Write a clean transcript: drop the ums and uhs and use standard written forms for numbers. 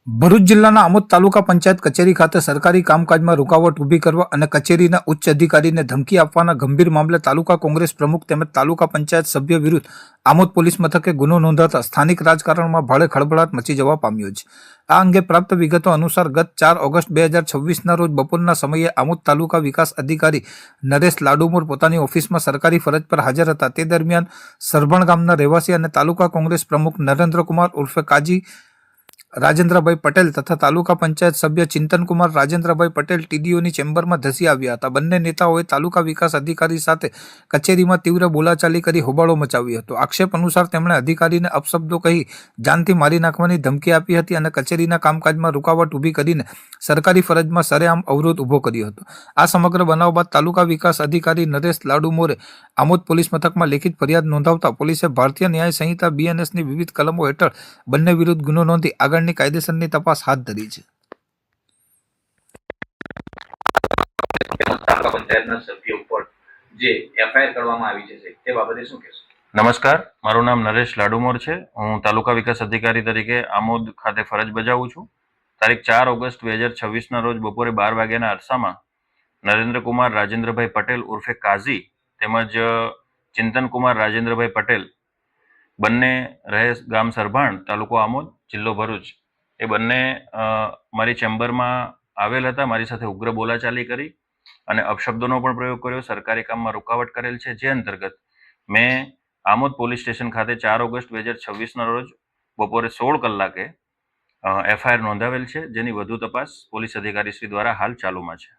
ભરૂચ જિલ્લાના આમોદ તાલુકા પંચાયત કચેરી ખાતે સરકારી કામકાજમાં રૂકાવટ ઊભી કરવા અને કચેરીના ઉચ્ચ અધિકારીને ધમકી આપવાના ગંભીર મામલે તાલુકા કોંગ્રેસ પ્રમુખ તેમજ તાલુકા પંચાયત સભ્ય વિરુદ્ધ આમોદ પોલીસ મથકે ગુનો નોંધાતા સ્થાનિક રાજકારણમાં ભારે ખળભળાટ મચી જવા પામ્યો છે. આ અંગે પ્રાપ્ત વિગતો અનુસાર ગત 4 ઓગસ્ટ 2026ના રોજ બપોરના સમયે આમોદ તાલુકા વિકાસ અધિકારી નરેશ લાડુમોર પોતાની ઓફિસમાં સરકારી ફરજ પર હાજર હતા. તે દરમિયાન સરભણ ગામના રહેવાસી અને તાલુકા કોંગ્રેસ પ્રમુખ નરેન્દ્રકુમાર ઉર્ફે કાજી રાજેન્દ્રભાઈ પટેલ તથા તાલુકા પંચાયત સભ્ય ચિંતનકુમાર રાજેન્દ્રભાઈ પટેલ ટીડીઓની ચેમ્બરમાં ધસી આવ્યા હતા. બંને નેતાઓએ તાલુકા વિકાસ અધિકારી સાથે કચેરીમાં તીવ્ર બોલાચાલી કરી હોબાળો મચાવ્યો હતો. આક્ષેપ અનુસાર તેમણે અધિકારીને અપશબ્દો કહી જાનથી મારી નાખવાની ધમકી આપી હતી અને કચેરીના કામકાજમાં રૂકાવટ ઊભી કરીને સરકારી ફરજમાં સરેઆમ અવરોધ ઊભો કર્યો હતો. આ સમગ્ર બનાવ બાદ તાલુકા વિકાસ અધિકારી નરેશ લાડુમોરે આમોદ પોલીસ મથકમાં લેખિત ફરિયાદ નોંધાવતા પોલીસે ભારતીય ન્યાય સંહિતા BNSની વિવિધ કલમો હેઠળ બંને વિરુદ્ધ ગુનો નોંધી આગળની કાયદેસરની તપાસ હાથ ધરી છે. તાલુકા પંચાયતના સભ્ય ઉપર જે એફઆઈઆર કરવામાં આવી છે તે બાબતે શું કહેશો? નમસ્કાર, મારું નામ નરેશ લાડુમોર છે. હું તાલુકા વિકાસ અધિકારી તરીકે આમોદ ખાતે ફરજ બજાવું છું. તારીખ 4 ઓગસ્ટ 2026ના રોજ બપોરે 12 વાગ્યાના અરસામાં નરેન્દ્રકુમાર રાજેન્દ્રભાઈ પટેલ ઉર્ફે કાઝી તેમજ ચિંતનકુમાર રાજેન્દ્રભાઈ પટેલ બંને રહે ગામ સરભાણ, તાલુકો આમોદ, જિલ્લો ભરૂચ, એ બંને મારી ચેમ્બરમાં આવેલ હતા. મારી સાથે ઉગ્ર બોલાચાલી કરી અને અપશબ્દોનો પણ પ્રયોગ કર્યો. સરકારી કામમાં રૂકાવટ કરેલ છે, જે અંતર્ગત મેં આમોદ પોલીસ સ્ટેશન ખાતે 4 ઓગસ્ટ 2026ના રોજ બપોરે 16 કલાકે એફઆઈઆર નોંધાવેલ છે, જેની વધુ તપાસ પોલીસ અધિકારી શ્રી દ્વારા હાલ ચાલુમાં છે.